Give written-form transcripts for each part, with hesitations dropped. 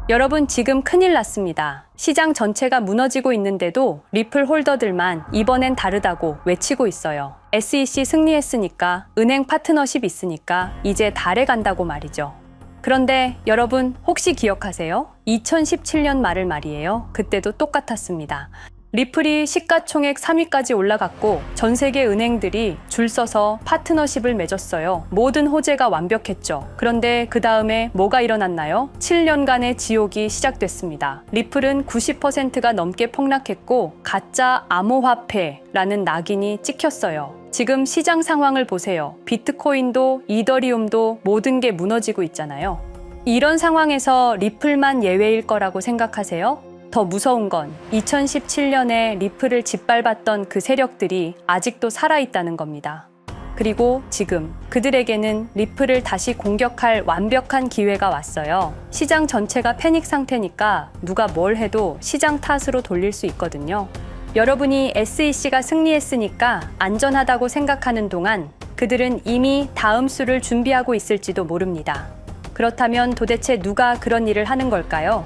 여러분, 지금 큰일 났습니다. 시장 전체가 무너지고 있는데도 리플 홀더들만 이번엔 다르다고 외치고 있어요. SEC 승리했으니까, 은행 파트너십 있으니까 이제 달에 간다고 말이죠. 그런데 여러분, 혹시 기억하세요? 2017년 말을 말이에요. 그때도 똑같았습니다. 리플이 시가총액 3위까지 올라갔고 전 세계 은행들이 줄 서서 파트너십을 맺었어요. 모든 호재가 완벽했죠. 그런데 그 다음에 뭐가 일어났나요? 7년간의 지옥이 시작됐습니다. 리플은 90%가 넘게 폭락했고 가짜 암호화폐라는 낙인이 찍혔어요. 지금 시장 상황을 보세요. 비트코인도 이더리움도 모든 게 무너지고 있잖아요. 이런 상황에서 리플만 예외일 거라고 생각하세요? 더 무서운 건 2017년에 리플을 짓밟았던 그 세력들이 아직도 살아있다는 겁니다. 그리고 지금 그들에게는 리플을 다시 공격할 완벽한 기회가 왔어요. 시장 전체가 패닉 상태니까 누가 뭘 해도 시장 탓으로 돌릴 수 있거든요. 여러분이 SEC가 승리했으니까 안전하다고 생각하는 동안 그들은 이미 다음 수를 준비하고 있을지도 모릅니다. 그렇다면 도대체 누가 그런 일을 하는 걸까요?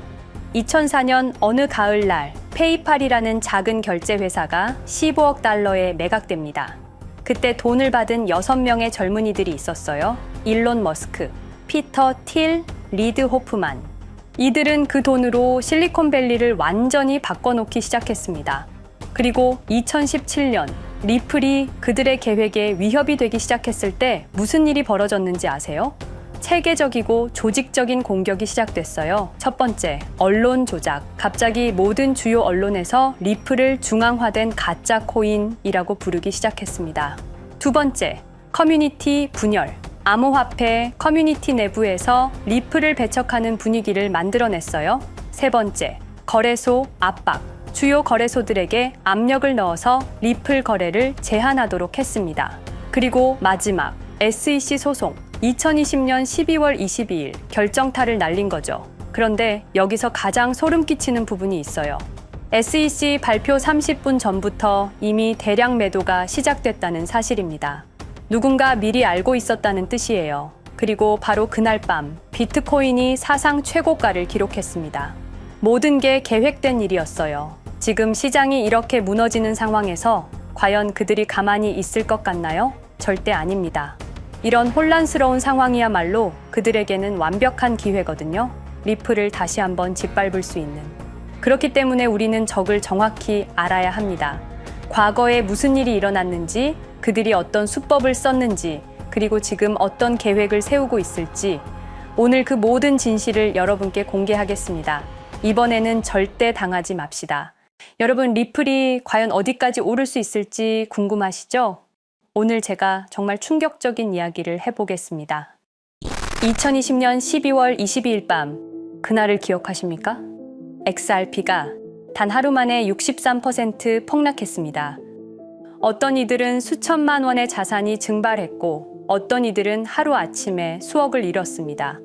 2004년 어느 가을날 페이팔이라는 작은 결제 회사가 15억 달러에 매각됩니다. 그때 돈을 받은 6명의 젊은이들이 있었어요. 일론 머스크, 피터 틸, 리드 호프만. 이들은 그 돈으로 실리콘밸리를 완전히 바꿔놓기 시작했습니다. 그리고 2017년 리플이 그들의 계획에 위협이 되기 시작했을 때 무슨 일이 벌어졌는지 아세요? 체계적이고 조직적인 공격이 시작됐어요. 첫 번째, 언론 조작. 갑자기 모든 주요 언론에서 리플을 중앙화된 가짜 코인이라고 부르기 시작했습니다. 두 번째, 커뮤니티 분열. 암호화폐 커뮤니티 내부에서 리플을 배척하는 분위기를 만들어냈어요. 세 번째, 거래소 압박. 주요 거래소들에게 압력을 넣어서 리플 거래를 제한하도록 했습니다. 그리고 마지막, SEC 소송. 2020년 12월 22일 결정타를 날린 거죠. 그런데 여기서 가장 소름 끼치는 부분이 있어요. SEC 발표 30분 전부터 이미 대량 매도가 시작됐다는 사실입니다. 누군가 미리 알고 있었다는 뜻이에요. 그리고 바로 그날 밤 비트코인이 사상 최고가를 기록했습니다. 모든 게 계획된 일이었어요. 지금 시장이 이렇게 무너지는 상황에서 과연 그들이 가만히 있을 것 같나요? 절대 아닙니다. 이런 혼란스러운 상황이야말로 그들에게는 완벽한 기회거든요. 리플을 다시 한번 짓밟을 수 있는. 그렇기 때문에 우리는 적을 정확히 알아야 합니다. 과거에 무슨 일이 일어났는지, 그들이 어떤 수법을 썼는지, 그리고 지금 어떤 계획을 세우고 있을지, 오늘 그 모든 진실을 여러분께 공개하겠습니다. 이번에는 절대 당하지 맙시다. 여러분, 리플이 과연 어디까지 오를 수 있을지 궁금하시죠? 오늘 제가 정말 충격적인 이야기를 해보겠습니다. 2020년 12월 22일 밤, 그날을 기억하십니까? XRP가 단 하루 만에 63% 폭락했습니다. 어떤 이들은 수천만 원의 자산이 증발했고, 어떤 이들은 하루아침에 수억을 잃었습니다.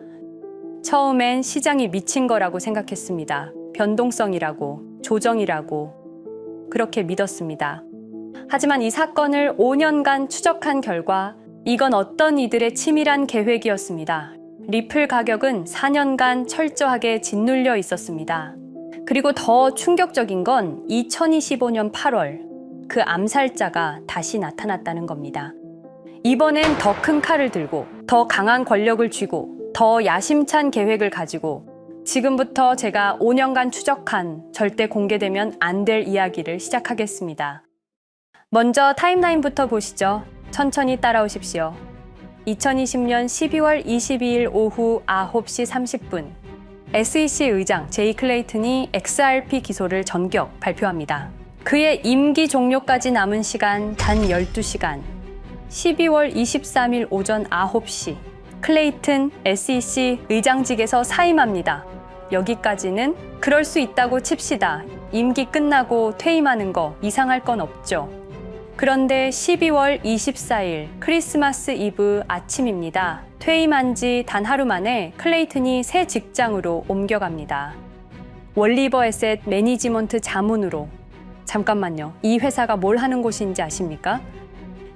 처음엔 시장이 미친 거라고 생각했습니다. 변동성이라고, 조정이라고, 그렇게 믿었습니다. 하지만 이 사건을 5년간 추적한 결과 이건 어떤 이들의 치밀한 계획이었습니다. 리플 가격은 4년간 철저하게 짓눌려 있었습니다. 그리고 더 충격적인 건 2025년 8월 그 암살자가 다시 나타났다는 겁니다. 이번엔 더 큰 칼을 들고 더 강한 권력을 쥐고 더 야심찬 계획을 가지고 지금부터 제가 5년간 추적한 절대 공개되면 안 될 이야기를 시작하겠습니다. 먼저 타임라인부터 보시죠. 천천히 따라오십시오. 2020년 12월 22일 오후 9시 30분 SEC 의장 제이 클레이튼이 XRP 기소를 전격 발표합니다. 그의 임기 종료까지 남은 시간 단 12시간. 12월 23일 오전 9시 클레이튼 SEC 의장직에서 사임합니다. 여기까지는 그럴 수 있다고 칩시다. 임기 끝나고 퇴임하는 거 이상할 건 없죠. 그런데 12월 24일 크리스마스 이브 아침입니다. 퇴임한 지 단 하루 만에 클레이튼이 새 직장으로 옮겨갑니다. 월리버 에셋 매니지먼트 자문으로. 잠깐만요. 이 회사가 뭘 하는 곳인지 아십니까?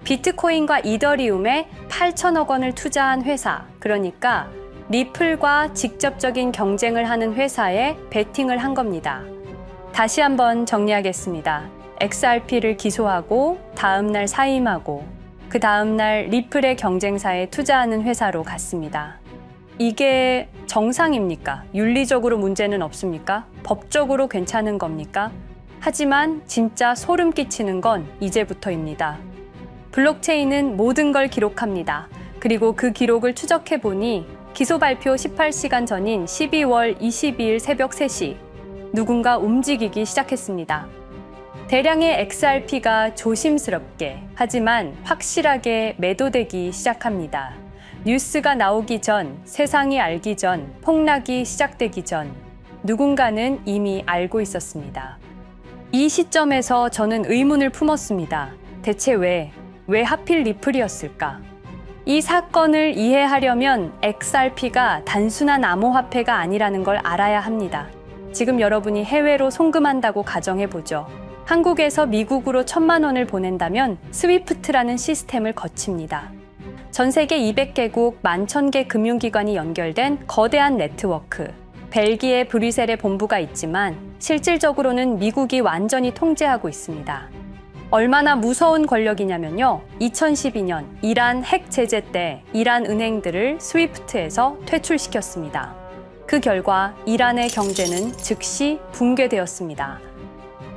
비트코인과 이더리움에 8천억 원을 투자한 회사. 그러니까 리플과 직접적인 경쟁을 하는 회사에 베팅을 한 겁니다. 다시 한번 정리하겠습니다. XRP를 기소하고 다음날 사임하고 그 다음날 리플의 경쟁사에 투자하는 회사로 갔습니다. 이게 정상입니까? 윤리적으로 문제는 없습니까? 법적으로 괜찮은 겁니까? 하지만 진짜 소름 끼치는 건 이제부터입니다. 블록체인은 모든 걸 기록합니다. 그리고 그 기록을 추적해 보니 기소 발표 18시간 전인 12월 22일 새벽 3시 누군가 움직이기 시작했습니다. 대량의 XRP가 조심스럽게 하지만 확실하게 매도되기 시작합니다. 뉴스가 나오기 전, 세상이 알기 전, 폭락이 시작되기 전 누군가는 이미 알고 있었습니다. 이 시점에서 저는 의문을 품었습니다. 대체 왜 하필 리플이었을까? 이 사건을 이해하려면 XRP가 단순한 암호화폐가 아니라는 걸 알아야 합니다. 지금 여러분이 해외로 송금한다고 가정해보죠. 한국에서 미국으로 1,000만 원을 보낸다면 스위프트라는 시스템을 거칩니다. 전 세계 200개국 11,000개 금융기관이 연결된 거대한 네트워크. 벨기에 브뤼셀에 본부가 있지만 실질적으로는 미국이 완전히 통제하고 있습니다. 얼마나 무서운 권력이냐면요. 2012년 이란 핵 제재 때 이란 은행들을 스위프트에서 퇴출시켰습니다. 그 결과 이란의 경제는 즉시 붕괴되었습니다.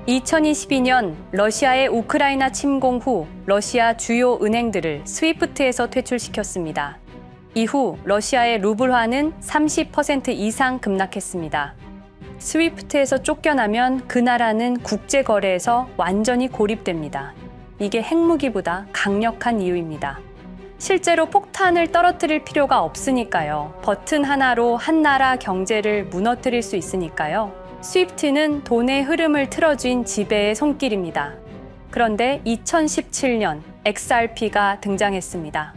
2022년 러시아의 우크라이나 침공 후 러시아 주요 은행들을 스위프트에서 퇴출시켰습니다. 이후 러시아의 루블화는 30% 이상 급락했습니다. 스위프트에서 쫓겨나면 그 나라는 국제거래에서 완전히 고립됩니다. 이게 핵무기보다 강력한 이유입니다. 실제로 폭탄을 떨어뜨릴 필요가 없으니까요. 버튼 하나로 한 나라 경제를 무너뜨릴 수 있으니까요. 스위프트는 돈의 흐름을 틀어쥔 지배의 손길입니다. 그런데 2017년 XRP가 등장했습니다.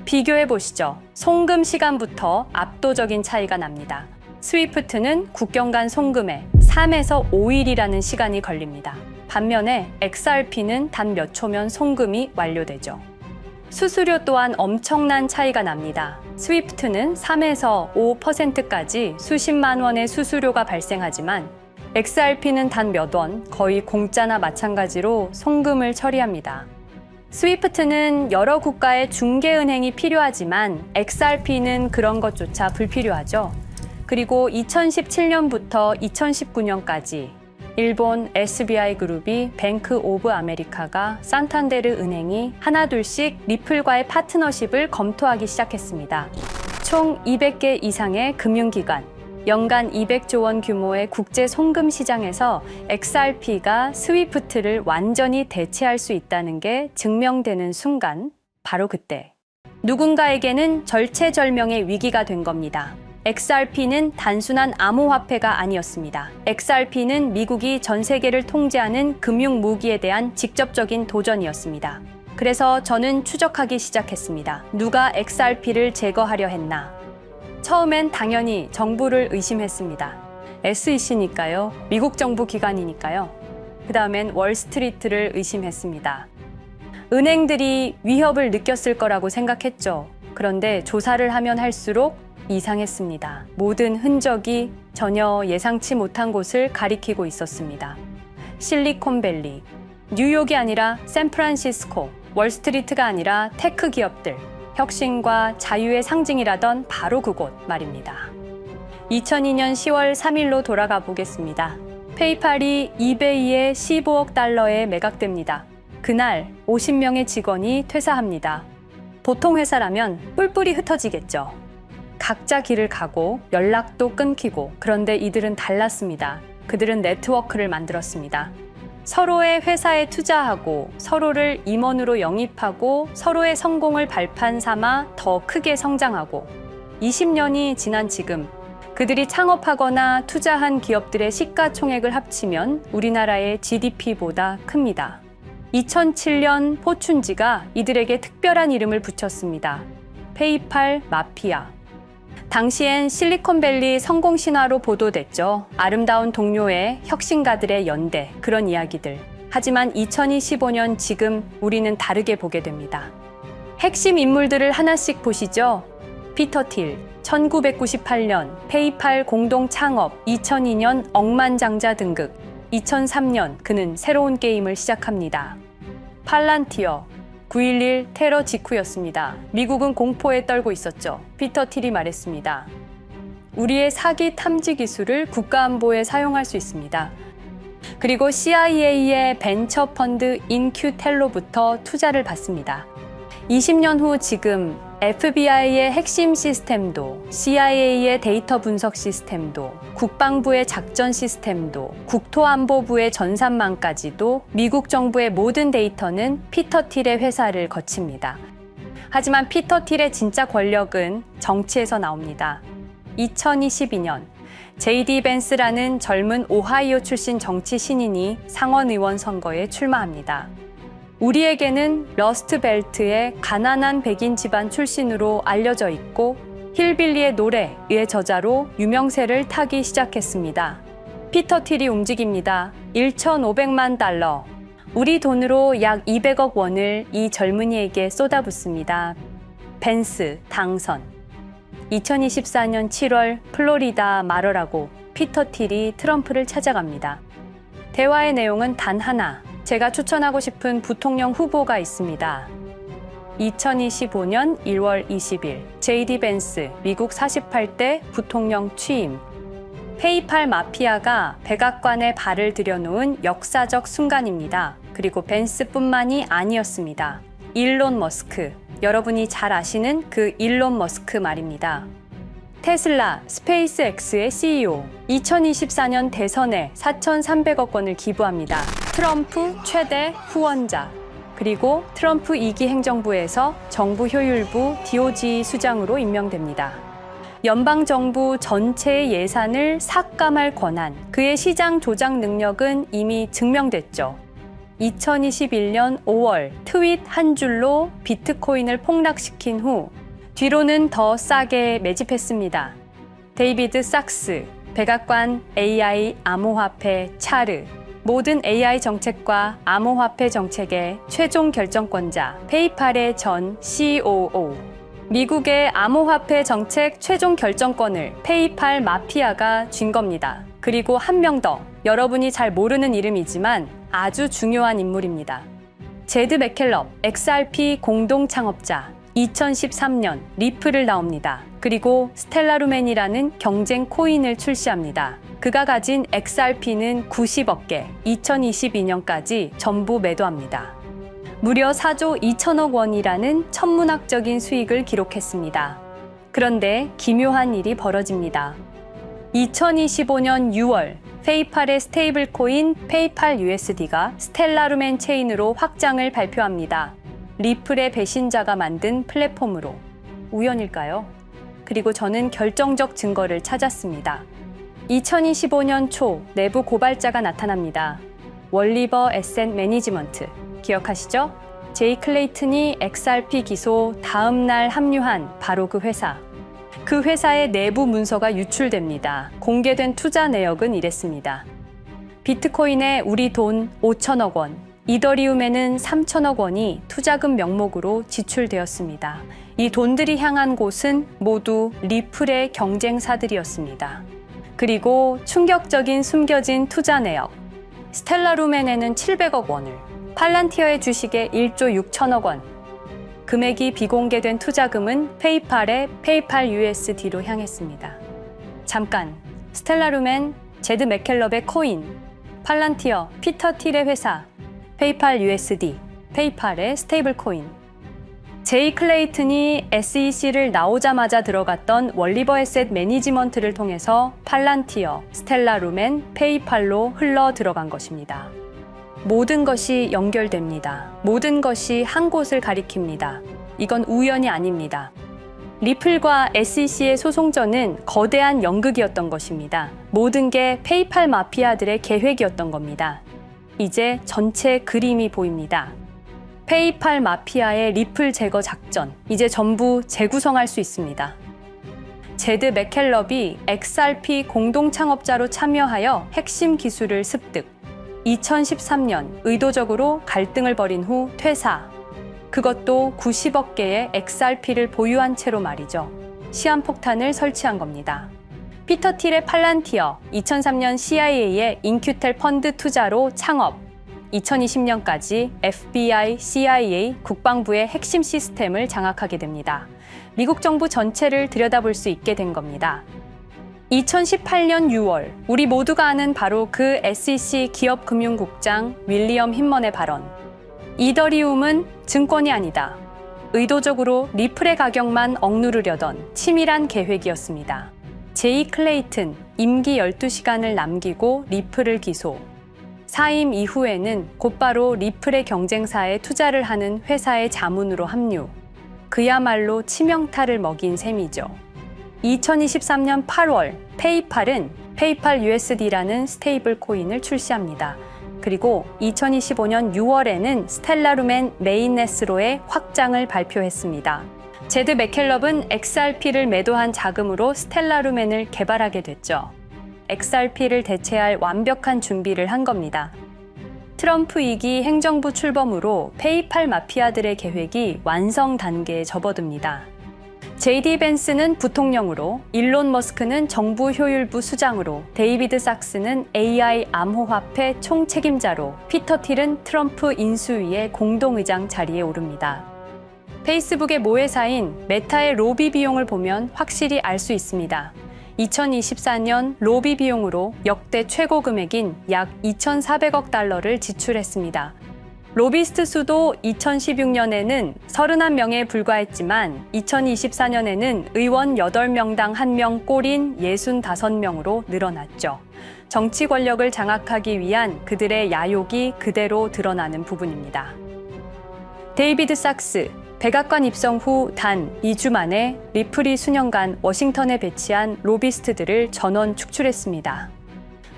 비교해 보시죠. 송금 시간부터 압도적인 차이가 납니다. 스위프트는 국경 간 송금에 3에서 5일이라는 시간이 걸립니다. 반면에 XRP는 단 몇 초면 송금이 완료되죠. 수수료 또한 엄청난 차이가 납니다. 스위프트는 3에서 5%까지 수십만 원의 수수료가 발생하지만 XRP는 단 몇 원, 거의 공짜나 마찬가지로 송금을 처리합니다. 스위프트는 여러 국가의 중개은행이 필요하지만 XRP는 그런 것조차 불필요하죠. 그리고 2017년부터 2019년까지 일본 SBI 그룹이 뱅크 오브 아메리카가 산탄데르 은행이 하나둘씩 리플과의 파트너십을 검토하기 시작했습니다. 총 200개 이상의 금융기관, 연간 200조 원 규모의 국제 송금 시장에서 XRP가 스위프트를 완전히 대체할 수 있다는 게 증명되는 순간, 바로 그때 누군가에게는 절체절명의 위기가 된 겁니다. XRP는 단순한 암호화폐가 아니었습니다. XRP는 미국이 전 세계를 통제하는 금융 무기에 대한 직접적인 도전이었습니다. 그래서 저는 추적하기 시작했습니다. 누가 XRP를 제거하려 했나? 처음엔 당연히 정부를 의심했습니다. SEC니까요. 미국 정부 기관이니까요. 그 다음엔 월스트리트를 의심했습니다. 은행들이 위협을 느꼈을 거라고 생각했죠. 그런데 조사를 하면 할수록 이상했습니다. 모든 흔적이 전혀 예상치 못한 곳을 가리키고 있었습니다. 실리콘밸리, 뉴욕이 아니라 샌프란시스코, 월스트리트가 아니라 테크 기업들, 혁신과 자유의 상징이라던 바로 그곳 말입니다. 2002년 10월 3일로 돌아가 보겠습니다. 페이팔이 이베이에 15억 달러에 매각됩니다. 그날 50명의 직원이 퇴사합니다. 보통 회사라면 뿔뿔이 흩어지겠죠. 각자 길을 가고 연락도 끊기고, 그런데 이들은 달랐습니다. 그들은 네트워크를 만들었습니다. 서로의 회사에 투자하고 서로를 임원으로 영입하고 서로의 성공을 발판 삼아 더 크게 성장하고 20년이 지난 지금 그들이 창업하거나 투자한 기업들의 시가총액을 합치면 우리나라의 GDP보다 큽니다. 2007년 포춘지가 이들에게 특별한 이름을 붙였습니다. 페이팔 마피아. 당시엔 실리콘밸리 성공 신화로 보도됐죠. 아름다운 동료의 혁신가들의 연대, 그런 이야기들. 하지만 2025년 지금 우리는 다르게 보게 됩니다. 핵심 인물들을 하나씩 보시죠. 피터 틸, 1998년 페이팔 공동 창업, 2002년 억만장자 등극, 2003년 그는 새로운 게임을 시작합니다. 팔란티어, 9.11 테러 직후였습니다. 미국은 공포에 떨고 있었죠. 피터 틸이 말했습니다. 우리의 사기 탐지 기술을 국가안보에 사용할 수 있습니다. 그리고 CIA의 벤처 펀드 인큐텔로부터 투자를 받습니다. 20년 후 지금 FBI의 핵심 시스템도, CIA의 데이터 분석 시스템도, 국방부의 작전 시스템도, 국토안보부의 전산망까지도 미국 정부의 모든 데이터는 피터 틸의 회사를 거칩니다. 하지만 피터 틸의 진짜 권력은 정치에서 나옵니다. 2022년 JD 벤스라는 젊은 오하이오 출신 정치 신인이 상원 의원 선거에 출마합니다. 우리에게는 러스트벨트의 가난한 백인 집안 출신으로 알려져 있고 힐빌리의 노래의 저자로 유명세를 타기 시작했습니다. 피터 틸이 움직입니다. 1,500만 달러, 우리 돈으로 약 200억 원을 이 젊은이에게 쏟아붓습니다. 벤스 당선. 2024년 7월 플로리다 마러라고 피터 틸이 트럼프를 찾아갑니다. 대화의 내용은 단 하나, 제가 추천하고 싶은 부통령 후보가 있습니다. 2025년 1월 20일 JD 벤스 미국 48대 부통령 취임. 페이팔 마피아가 백악관에 발을 들여놓은 역사적 순간입니다. 그리고 벤스뿐만이 아니었습니다. 일론 머스크, 여러분이 잘 아시는 그 일론 머스크 말입니다. 테슬라, 스페이스X의 CEO, 2024년 대선에 4,300억 원을 기부합니다. 트럼프 최대 후원자, 그리고 트럼프 2기 행정부에서 정부 효율부 DOJ 수장으로 임명됩니다. 연방정부 전체의 예산을 삭감할 권한, 그의 시장 조작 능력은 이미 증명됐죠. 2021년 5월 트윗 한 줄로 비트코인을 폭락시킨 후 뒤로는 더 싸게 매집했습니다. 데이비드 sak스, 백악관 AI 암호화폐 차르, 모든 AI 정책과 암호화폐 정책의 최종 결정권자 페이팔의 전 COO, 미국의 암호화폐 정책 최종 결정권을 페이팔 마피아가 쥔 겁니다. 그리고 한 명 더, 여러분이 잘 모르는 이름이지만 아주 중요한 인물입니다. 제드 맥켈럽, XRP 공동 창업자, 2013년 리플을 나옵니다. 그리고 스텔라루멘이라는 경쟁 코인을 출시합니다. 그가 가진 XRP는 90억 개, 2022년까지 전부 매도합니다. 무려 4조 2천억 원이라는 천문학적인 수익을 기록했습니다. 그런데 기묘한 일이 벌어집니다. 2025년 6월 페이팔의 스테이블 코인 페이팔 USD가 스텔라루멘 체인으로 확장을 발표합니다. 리플의 배신자가 만든 플랫폼으로. 우연일까요? 그리고 저는 결정적 증거를 찾았습니다. 2025년 초 내부 고발자가 나타납니다. 월리버 에셋 매니지먼트, 기억하시죠? 제이 클레이튼이 XRP 기소 다음 날 합류한 바로 그 회사. 그 회사의 내부 문서가 유출됩니다. 공개된 투자 내역은 이랬습니다. 비트코인에 우리 돈 5천억 원, 이더리움에는 3천억 원이 투자금 명목으로 지출되었습니다. 이 돈들이 향한 곳은 모두 리플의 경쟁사들이었습니다. 그리고 충격적인 숨겨진 투자 내역. 스텔라루멘에는 700억 원을, 팔란티어의 주식에 1조 6천억 원, 금액이 비공개된 투자금은 페이팔의 페이팔 USD로 향했습니다. 잠깐, 스텔라루멘, 제드 맥켈럽의 코인, 팔란티어, 피터 틸의 회사, 페이팔 USD, 페이팔의 스테이블 코인. 제이 클레이튼이 SEC를 나오자마자 들어갔던 월리버 에셋 매니지먼트를 통해서 팔란티어, 스텔라루멘, 페이팔로 흘러 들어간 것입니다. 모든 것이 연결됩니다. 모든 것이 한 곳을 가리킵니다. 이건 우연이 아닙니다. 리플과 SEC의 소송전은 거대한 연극이었던 것입니다. 모든 게 페이팔 마피아들의 계획이었던 겁니다. 이제 전체 그림이 보입니다. 페이팔 마피아의 리플 제거 작전, 이제 전부 재구성할 수 있습니다. 제드 맥켈럽이 XRP 공동 창업자로 참여하여 핵심 기술을 습득. 2013년 의도적으로 갈등을 벌인 후 퇴사. 그것도 90억 개의 XRP를 보유한 채로 말이죠. 시한폭탄을 설치한 겁니다. 피터 틸의 팔란티어, 2003년 CIA의 인큐텔 펀드 투자로 창업, 2020년까지 FBI, CIA, 국방부의 핵심 시스템을 장악하게 됩니다. 미국 정부 전체를 들여다볼 수 있게 된 겁니다. 2018년 6월, 우리 모두가 아는 바로 그 SEC 기업금융국장 윌리엄 힌먼의 발언. 이더리움은 증권이 아니다. 의도적으로 리플의 가격만 억누르려던 치밀한 계획이었습니다. 제이 클레이튼, 임기 12시간을 남기고 리플을 기소. 사임 이후에는 곧바로 리플의 경쟁사에 투자를 하는 회사의 자문으로 합류. 그야말로 치명타를 먹인 셈이죠. 2023년 8월, 페이팔은 페이팔 USD라는 스테이블 코인을 출시합니다. 그리고 2025년 6월에는 스텔라룸앤 메인네스로의 확장을 발표했습니다. 제드 맥켈럽은 XRP를 매도한 자금으로 스텔라룸앤을 개발하게 됐죠. XRP를 대체할 완벽한 준비를 한 겁니다. 트럼프 2기 행정부 출범으로 페이팔 마피아들의 계획이 완성 단계에 접어듭니다. JD 벤스는 부통령으로, 일론 머스크는 정부 효율부 수장으로, 데이비드 sak스는 AI 암호화폐 총책임자로, 피터 틸은 트럼프 인수위의 공동의장 자리에 오릅니다. 페이스북의 모회사인 메타의 로비 비용을 보면 확실히 알 수 있습니다. 2024년 로비 비용으로 역대 최고 금액인 약 2,400억 달러를 지출했습니다. 로비스트 수도 2016년에는 31명에 불과했지만 2024년에는 의원 8명당 1명 꼴인 65명으로 늘어났죠. 정치 권력을 장악하기 위한 그들의 야욕이 그대로 드러나는 부분입니다. 데이비드 sak스, 백악관 입성 후 단 2주 만에 리플이 수년간 워싱턴에 배치한 로비스트들을 전원 축출했습니다.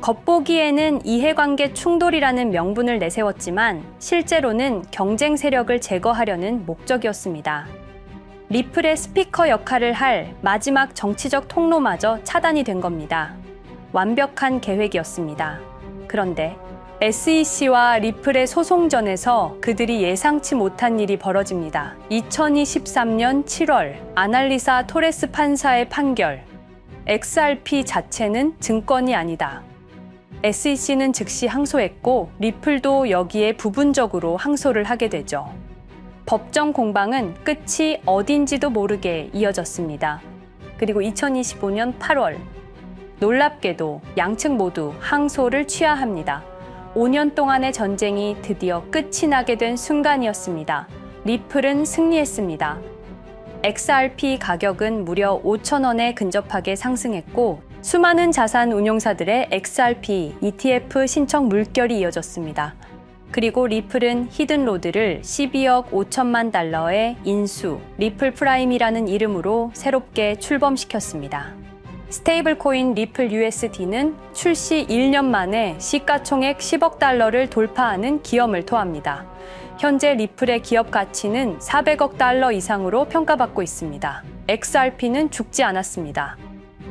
겉보기에는 이해관계 충돌이라는 명분을 내세웠지만 실제로는 경쟁 세력을 제거하려는 목적이었습니다. 리플의 스피커 역할을 할 마지막 정치적 통로마저 차단이 된 겁니다. 완벽한 계획이었습니다. 그런데 SEC와 리플의 소송전에서 그들이 예상치 못한 일이 벌어집니다. 2023년 7월 아날리사 토레스 판사의 판결. XRP 자체는 증권이 아니다. SEC는 즉시 항소했고 리플도 여기에 부분적으로 항소를 하게 되죠. 법정 공방은 끝이 어딘지도 모르게 이어졌습니다. 그리고 2025년 8월 놀랍게도 양측 모두 항소를 취하합니다. 5년 동안의 전쟁이 드디어 끝이 나게 된 순간이었습니다. 리플은 승리했습니다. XRP 가격은 무려 5,000원에 근접하게 상승했고 수많은 자산 운용사들의 XRP, ETF 신청 물결이 이어졌습니다. 그리고 리플은 히든로드를 12억 5천만 달러의 인수, 리플 프라임이라는 이름으로 새롭게 출범시켰습니다. 스테이블 코인 리플 USD는 출시 1년 만에 시가총액 10억 달러를 돌파하는 기염을 토합니다. 현재 리플의 기업 가치는 400억 달러 이상으로 평가받고 있습니다. XRP는 죽지 않았습니다.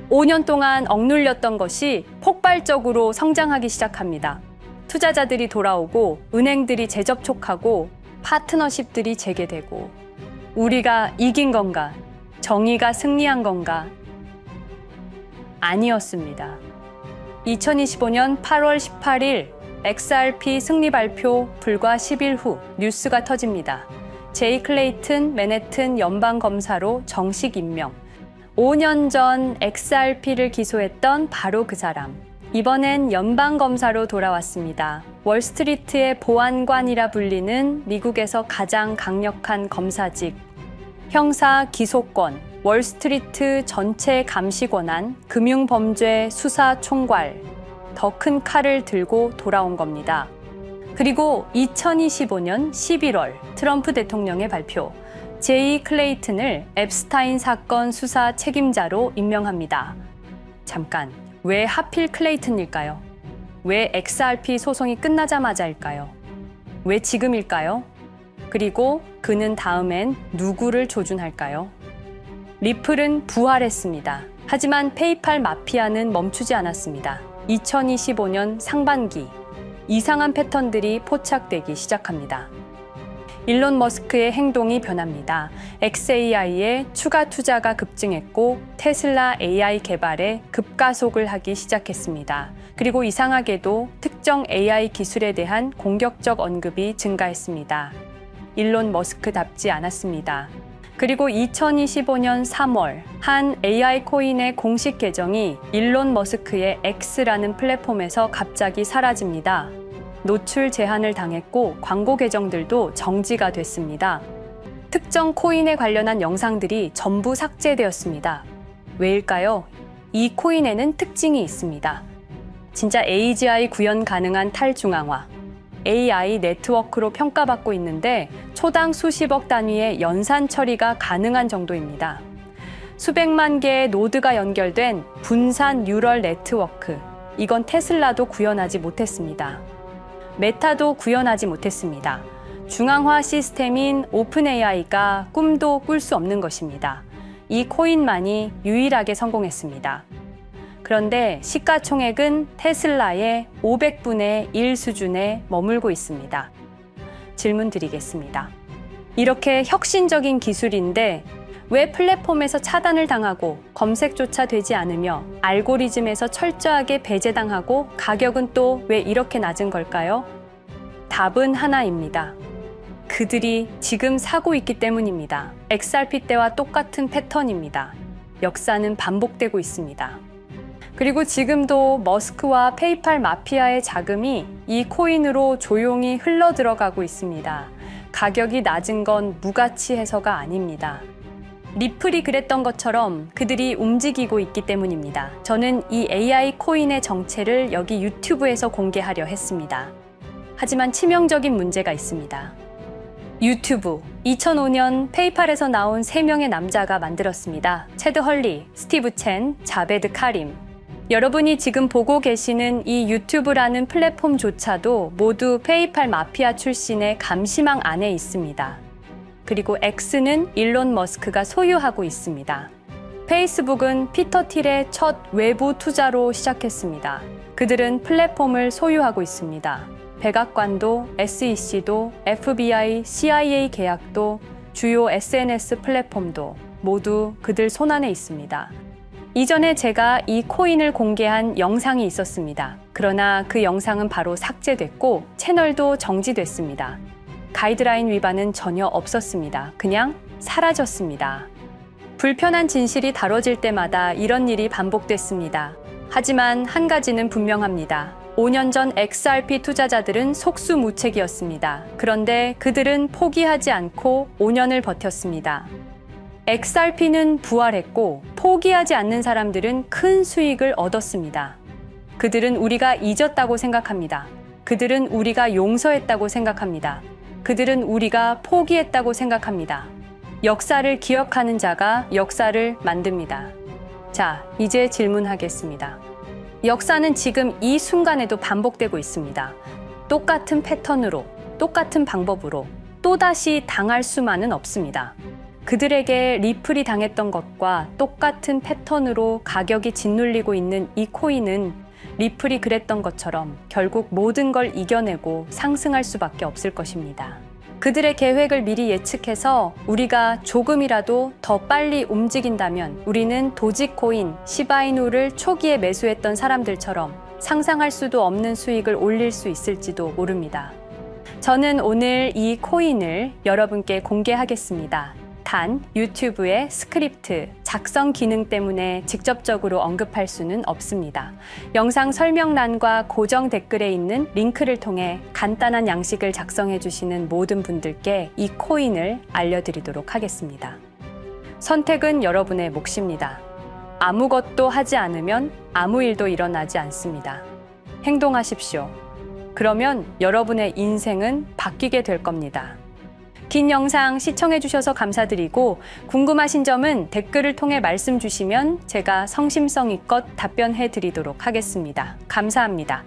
5년 동안 억눌렸던 것이 폭발적으로 성장하기 시작합니다. 투자자들이 돌아오고 은행들이 재접촉하고 파트너십들이 재개되고 우리가 이긴 건가? 정의가 승리한 건가? 아니었습니다. 2025년 8월 18일 XRP 승리 발표 불과 10일 후 뉴스가 터집니다. 제이 클레이튼 맨해튼 연방검사로 정식 임명. 5년 전 XRP를 기소했던 바로 그 사람. 이번엔 연방검사로 돌아왔습니다. 월스트리트의 보안관이라 불리는 미국에서 가장 강력한 검사직. 형사 기소권, 월스트리트 전체 감시 권한, 금융범죄 수사 총괄. 더 큰 칼을 들고 돌아온 겁니다. 그리고 2025년 11월 트럼프 대통령의 발표. 제이 클레이튼을 앱스타인 사건 수사 책임자로 임명합니다. 잠깐, 왜 하필 클레이튼일까요? 왜 XRP 소송이 끝나자마자일까요? 왜 지금일까요? 그리고 그는 다음엔 누구를 조준할까요? 리플은 부활했습니다. 하지만 페이팔 마피아는 멈추지 않았습니다. 2025년 상반기, 이상한 패턴들이 포착되기 시작합니다. 일론 머스크의 행동이 변합니다. xAI에 추가 투자가 급증했고 테슬라 AI 개발에 급가속을 하기 시작했습니다. 그리고 이상하게도 특정 AI 기술에 대한 공격적 언급이 증가했습니다. 일론 머스크답지 않았습니다. 그리고 2025년 3월 한 AI 코인의 공식 계정이 일론 머스크의 X라는 플랫폼에서 갑자기 사라집니다. 노출 제한을 당했고 광고 계정들도 정지가 됐습니다. 특정 코인에 관련한 영상들이 전부 삭제되었습니다. 왜일까요? 이 코인에는 특징이 있습니다. 진짜 AGI 구현 가능한 탈중앙화, AI 네트워크로 평가받고 있는데 초당 수십억 단위의 연산 처리가 가능한 정도입니다. 수백만 개의 노드가 연결된 분산 뉴럴 네트워크, 이건 테슬라도 구현하지 못했습니다. 메타도 구현하지 못했습니다. 중앙화 시스템인 오픈AI가 꿈도 꿀 수 없는 것입니다. 이 코인만이 유일하게 성공했습니다. 그런데 시가총액은 테슬라의 500분의 1 수준에 머물고 있습니다. 질문 드리겠습니다. 이렇게 혁신적인 기술인데 왜 플랫폼에서 차단을 당하고 검색조차 되지 않으며 알고리즘에서 철저하게 배제당하고 가격은 또 왜 이렇게 낮은 걸까요? 답은 하나입니다. 그들이 지금 사고 있기 때문입니다. XRP 때와 똑같은 패턴입니다. 역사는 반복되고 있습니다. 그리고 지금도 머스크와 페이팔 마피아의 자금이 이 코인으로 조용히 흘러 들어가고 있습니다. 가격이 낮은 건 무가치해서가 아닙니다. 리플이 그랬던 것처럼 그들이 움직이고 있기 때문입니다. 저는 이 AI 코인의 정체를 여기 유튜브에서 공개하려 했습니다. 하지만 치명적인 문제가 있습니다. 유튜브, 2005년 페이팔에서 나온 3명의 남자가 만들었습니다. 체드 헐리, 스티브 첸, 자베드 카림. 여러분이 지금 보고 계시는 이 유튜브라는 플랫폼조차도 모두 페이팔 마피아 출신의 감시망 안에 있습니다. 그리고 X는 일론 머스크가 소유하고 있습니다. 페이스북은 피터 틸의 첫 외부 투자로 시작했습니다. 그들은 플랫폼을 소유하고 있습니다. 백악관도, SEC도, FBI, CIA 계약도, 주요 SNS 플랫폼도 모두 그들 손안에 있습니다. 이전에 제가 이 코인을 공개한 영상이 있었습니다. 그러나 그 영상은 바로 삭제됐고 채널도 정지됐습니다. 가이드라인 위반은 전혀 없었습니다. 그냥 사라졌습니다. 불편한 진실이 다뤄질 때마다 이런 일이 반복됐습니다. 하지만 한 가지는 분명합니다. 5년 전 XRP 투자자들은 속수무책이었습니다. 그런데 그들은 포기하지 않고 5년을 버텼습니다. XRP는 부활했고 포기하지 않는 사람들은 큰 수익을 얻었습니다. 그들은 우리가 잊었다고 생각합니다. 그들은 우리가 용서했다고 생각합니다. 그들은 우리가 포기했다고 생각합니다. 역사를 기억하는 자가 역사를 만듭니다. 자, 이제 질문하겠습니다. 역사는 지금 이 순간에도 반복되고 있습니다. 똑같은 패턴으로, 똑같은 방법으로 또다시 당할 수만은 없습니다. 그들에게 리플이 당했던 것과 똑같은 패턴으로 가격이 짓눌리고 있는 이 코인은 리플이 그랬던 것처럼 결국 모든 걸 이겨내고 상승할 수밖에 없을 것입니다. 그들의 계획을 미리 예측해서 우리가 조금이라도 더 빨리 움직인다면 우리는 도지코인, 시바이누를 초기에 매수했던 사람들처럼 상상할 수도 없는 수익을 올릴 수 있을지도 모릅니다. 저는 오늘 이 코인을 여러분께 공개하겠습니다. 단, 유튜브의 스크립트, 작성 기능 때문에 직접적으로 언급할 수는 없습니다. 영상 설명란과 고정 댓글에 있는 링크를 통해 간단한 양식을 작성해 주시는 모든 분들께 이 코인을 알려드리도록 하겠습니다. 선택은 여러분의 몫입니다. 아무것도 하지 않으면 아무 일도 일어나지 않습니다. 행동하십시오. 그러면 여러분의 인생은 바뀌게 될 겁니다. 긴 영상 시청해주셔서 감사드리고 궁금하신 점은 댓글을 통해 말씀 주시면 제가 성심성의껏 답변해 드리도록 하겠습니다. 감사합니다.